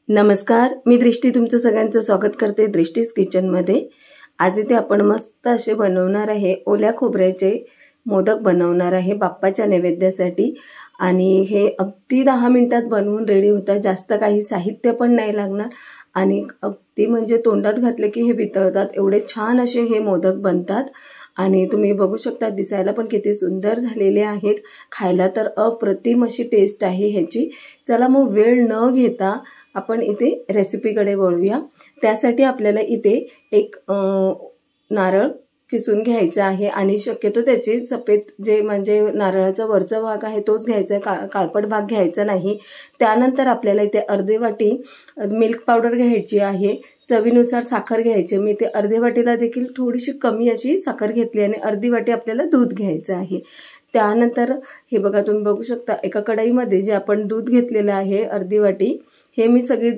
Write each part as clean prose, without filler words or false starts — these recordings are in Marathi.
नमस्कार, मी दृष्टी तुमचं सगळ्यांचं स्वागत करते दृष्टीज किचनमध्ये। आज इथे आपण मस्त असे बनवणार आहे ओल्या खोबऱ्याचे मोदक बनवणार आहे बाप्पाच्या नैवेद्यासाठी। आणि हे अगदी 10 मिनिटात बनवून रेडी होतात। जास्त काही साहित्य पण नाही लागणार आणि अगदी म्हणजे तोंडात घातले की हे वितळतात, एवढे छान असे हे मोदक बनतात। आणि तुम्ही बघू शकता दिसायला पण किती सुंदर झालेले आहेत, खायला तर अप्रतिम अशी टेस्ट आहे ह्याची। चला मग वेळ न घेता आपण इथे रेसिपीकडे वळूया। त्यासाठी आपल्याला इथे एक नारळ किसून घ्यायचा आहे आणि शक्यतो त्याचे सफेद जे म्हणजे नारळाचा वरचा भाग आहे तोच घ्यायचा, काळपट भाग घ्यायचा नाही। त्यानंतर आपल्याला इथे अर्धी वाटी मिल्क पावडर घ्यायची आहे, चवीनुसार साखर घ्यायची। मी ते अर्धी वाटीला देखील थोडीशी कमी अशी साखर घेतली आणि अर्धी वाटी आपल्याला दूध घ्यायचं आहे। त्यानंतर हे बघा तुम्ही बघू शकता एका कढईमध्ये जे आपण दूध घेतलेलं आहे अर्धी वाटी, हे मी सगळी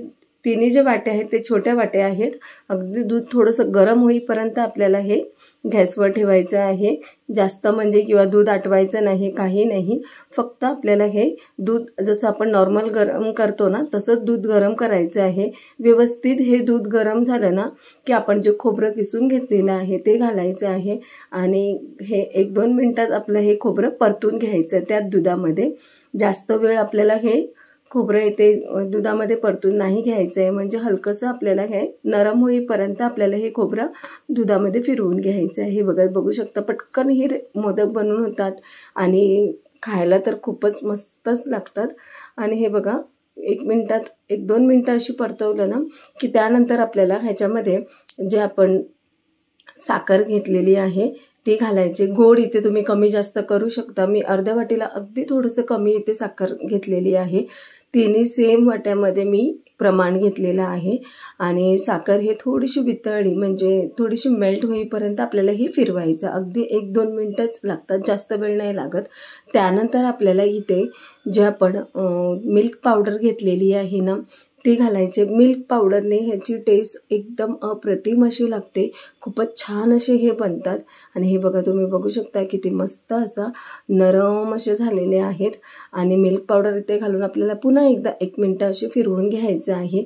तिन्ही जे वाटे आहेत ते छोट्या वाट्या आहेत। अगदी दूध थोडंसं गरम होईपर्यंत आपल्याला हे गॅसवर ठेवायचं आहे। जास्त म्हणजे किंवा दूध आटवायचं नाही, काही नाही, फक्त आपल्याला हे दूध जसं आपण नॉर्मल गरम करतो ना तसंच दूध गरम करायचं आहे। व्यवस्थित हे दूध गरम झालं ना की आपण जे खोबरं किसून घेतलेलं आहे ते घालायचं आहे आणि हे 1-2 मिनिटात आपलं हे खोबरं परतून घ्यायचं त्यात दुधामध्ये। जास्त वेळ आपल्याला हे खोबरं इथे दुधामध्ये परतून नाही घ्यायचं आहे, म्हणजे हलकंसं आपल्याला हे नरम होईपर्यंत आपल्याला हे खोबरं दुधामध्ये फिरवून घ्यायचं आहे। हे बघू शकता पटकन हे मोदक बनवून होतात आणि खायला तर खूपच मस्तच लागतात। आणि हे बघा 1-2 मिनिटं अशी परतवलं ना की त्यानंतर आपल्याला ह्याच्यामध्ये जे आपण साखर घेतलेली आहे ती घालायची। गोड इथे तुम्ही कमी जास्त करू शकता, मी अर्ध्या वाटीला अगदी थोडंसं कमी इथे साखर घेतलेली आहे। तिन्ही सेम वाट्यामध्ये मी प्रमाण घेतलेलं आहे आणि साखर हे थोडीशी वितळली म्हणजे थोडीशी मेल्ट होईपर्यंत आपल्याला हे फिरवायचं, अगदी 1-2 मिनिटच लागतात, जास्त वेळ नाही लागत। त्यानंतर आपल्याला इथे जे आपण मिल्क पावडर घेतलेली आहे ना ते घालायचे। मिल्क पावडरने ह्याची टेस्ट एकदम अप्रतिम अशी लागते, खूपच छान असे हे बनतात। आणि हे बघा तुम्ही बघू शकता किती मस्त असा नरम असे झालेले आहेत आणि मिल्क पावडर इथे घालून आपल्याला पुन्हा एकदा 1 मिनिट असे फिरवून घ्यायचं आहे।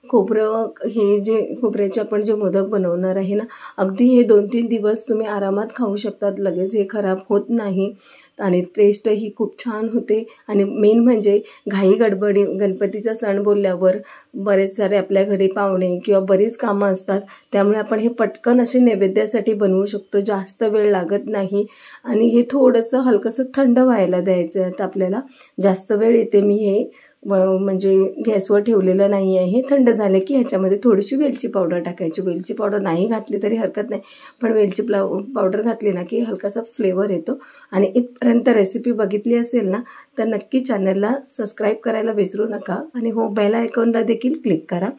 खोबरं हे जे खोबऱ्याचे आपण जे मोदक बनवणार आहे ना अगदी हे 2-3 दिवस तुम्ही आरामात खाऊ शकतात, लगेच हे खराब होत नाही आणि टेस्टही खूप छान होते। आणि मेन म्हणजे घाई गडबडी गणपतीचा सण बोलल्यावर बरेच सारे आपल्या घरी पाहुणे किंवा बरीच कामं असतात, त्यामुळे आपण हे पटकन असे नैवेद्यासाठी बनवू शकतो, जास्त वेळ लागत नाही। आणि हे थोडंसं हलकंसं थंड व्हायला द्यायचं आहे। तर आपल्याला जास्त वेळ इथे मी हे म्हणजे गॅसवर ठेवलेलं नाही आहे, हे थंड झाले की ह्याच्यामध्ये थोडीशी वेलची पावडर टाकायची। वेलची पावडर नाही घातली तरी हरकत नाही, पण वेलची पावडर घातली ना की हलकासा फ्लेवर येतो। आणि इथपर्यंत रेसिपी बघितली असेल ना तर नक्की चॅनलला सबस्क्राईब करायला विसरू नका आणि हो बेल आयकॉनला देखील क्लिक करा।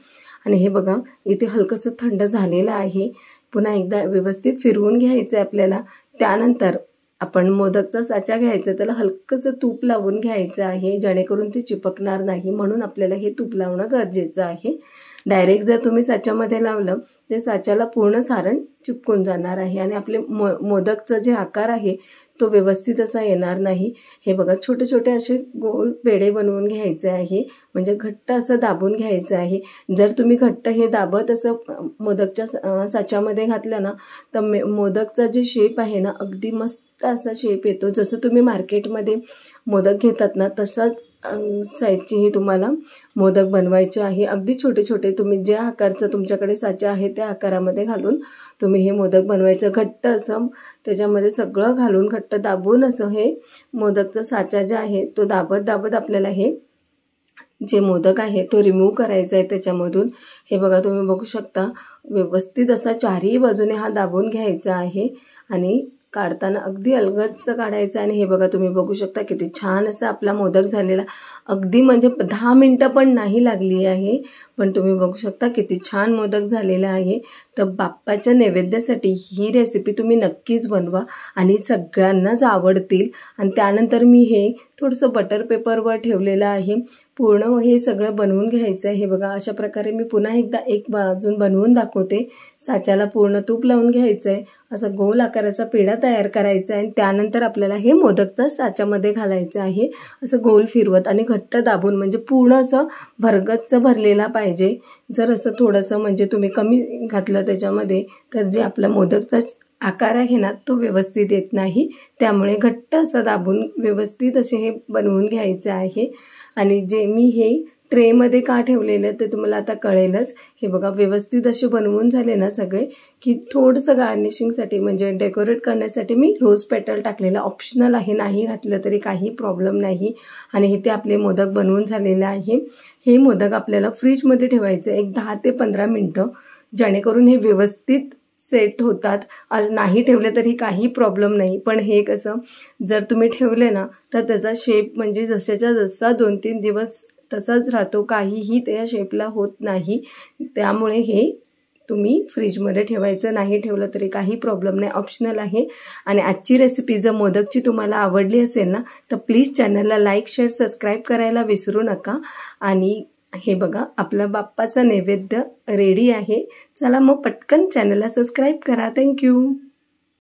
आणि हे बघा इथे हलकंसं थंड झालेलं आहे, पुन्हा एकदा व्यवस्थित फिरवून घ्यायचं आहे आपल्याला। त्यानंतर आपण मोदकचा साचा घ्यायचा, त्याला हलकंसं तूप लावून घ्यायचं आहे जेणेकरून ते चिपकणार नाही, म्हणून आपल्याला हे तूप लावणं गरजेचं आहे। डायरेक्ट जर तुम्ही साच्यामध्ये लावलं ते साच्याला पूर्ण सारण चिपकून जाणार आहे आणि आपले मोदकचा जे आकार आहे तो व्यवस्थित असा येणार नाही। हे बघा छोटे छोटे असे गोल पेढे बनवून घ्यायचे आहे, म्हणजे घट्ट असं दाबून घ्यायचं आहे। जर तुम्ही घट्ट हे दाबत असं मोदकच्या साच्यामध्ये घातलं ना तर मोदकचा जे शेप आहे ना अगदी मस्त असा शेप येतो। जसं तुम्ही मार्केटमध्ये मोदक घेतात ना तसाच साईजची ही तुम्हाला मोदक बनवायचे आहे। अगदी छोटे छोटे तुम्ही ज्या आकारचं तुमच्याकडे साचा आहे त्या आकारामध्ये घालून तुम्ही हे मोदक बनवायचं। घट्ट असं त्याच्यामध्ये सगळं घालून घट्ट दाबून असं हे मोदकचा साचा जे आहे तो दाबत दाबत आपल्याला हे जे मोदक आहे तो रिमूव्ह करायचा आहे त्याच्यामधून। हे बघा तुम्ही बघू शकता व्यवस्थित असा चारही बाजूने हा दाबून घ्यायचा आहे आणि काढताना अगदी अलगदच काढायचं। आणि हे बघा तुम्ही बघू शकता किती छान असा आपला मोदक झालेला, अगदी म्हणजे 10 मिनिटं पण नाही लागली आहे, पण तुम्ही बघू शकता किती छान मोदक झालेला आहे। तर बाप्पाच्या नैवेद्यासाठी ही रेसिपी तुम्ही नक्कीच बनवा आणि सगळ्यांनाच आवडतील। आणि त्यानंतर मी हे थोडंसं बटर पेपरवर ठेवलेलं आहे, पूर्ण हे सगळं बनवून घ्यायचं आहे। हे बघा अशा प्रकारे मी पुन्हा एकदा एक बाजून बनवून दाखवते। साच्याला पूर्ण तूप लावून घ्यायचं आहे, असा गोल आकाराचा पेढा तयार करायचा आहे आणि त्यानंतर आपल्याला हे मोदकचं साच्यामध्ये घालायचं आहे. असं गोल फिरवत आणि घट्ट दाबून, म्हणजे पूर्ण असं भरगच्च भरलेला पाहिजे. जर असं थोडंसं म्हणजे तुम्ही कमी घातलं त्याच्यामध्ये तर जे आपला मोदकचा आकार आहे ना तो व्यवस्थित येत नाही. त्यामुळे घट्ट असं दाबून व्यवस्थित असे हे बनवून घ्यायचं आहे. आणि जे मी हे ट्रेमध्ये का ठेवलेलं ते तुम्हाला आता कळेलच. हे बघा व्यवस्थित असे बनवून झाले ना सगळे की थोडंसं गार्निशिंगसाठी म्हणजे डेकोरेट करण्यासाठी मी रोज पेटल टाकलेलं, ऑप्शनल आहे, नाही घातलं तरी काही प्रॉब्लेम नाही. आणि इथे आपले मोदक बनवून झालेले आहे. हे मोदक आपल्याला फ्रीजमध्ये ठेवायचं एक 10 ते 15 मिनटं, जेणेकरून हे व्यवस्थित सेट होतात. आज नाही ठेवले तरी काही प्रॉब्लेम नाही. पण हे कसं जर तुम्ही ठेवले ना तर त्याचा शेप म्हणजे जशाच्या जसा 2-3 दिवस तसाच राहतो, काहीही त्या शेपला होत नाही. त्यामुळे हे तुम्ही फ्रीजमध्ये ठेवायचं, नाही ठेवलं तरी काही प्रॉब्लेम नाही, ऑप्शनल आहे. आणि आजची रेसिपी जर मोदकची तुम्हाला आवडली असेल ना तर प्लीज चॅनलला लाईक, शेअर, सबस्क्राईब करायला विसरू नका. आणि हे बघा आपला बाप्पाचा नैवेद्य रेडी आहे. चला मग पटकन चॅनलला सबस्क्राईब करा. थँक्यू.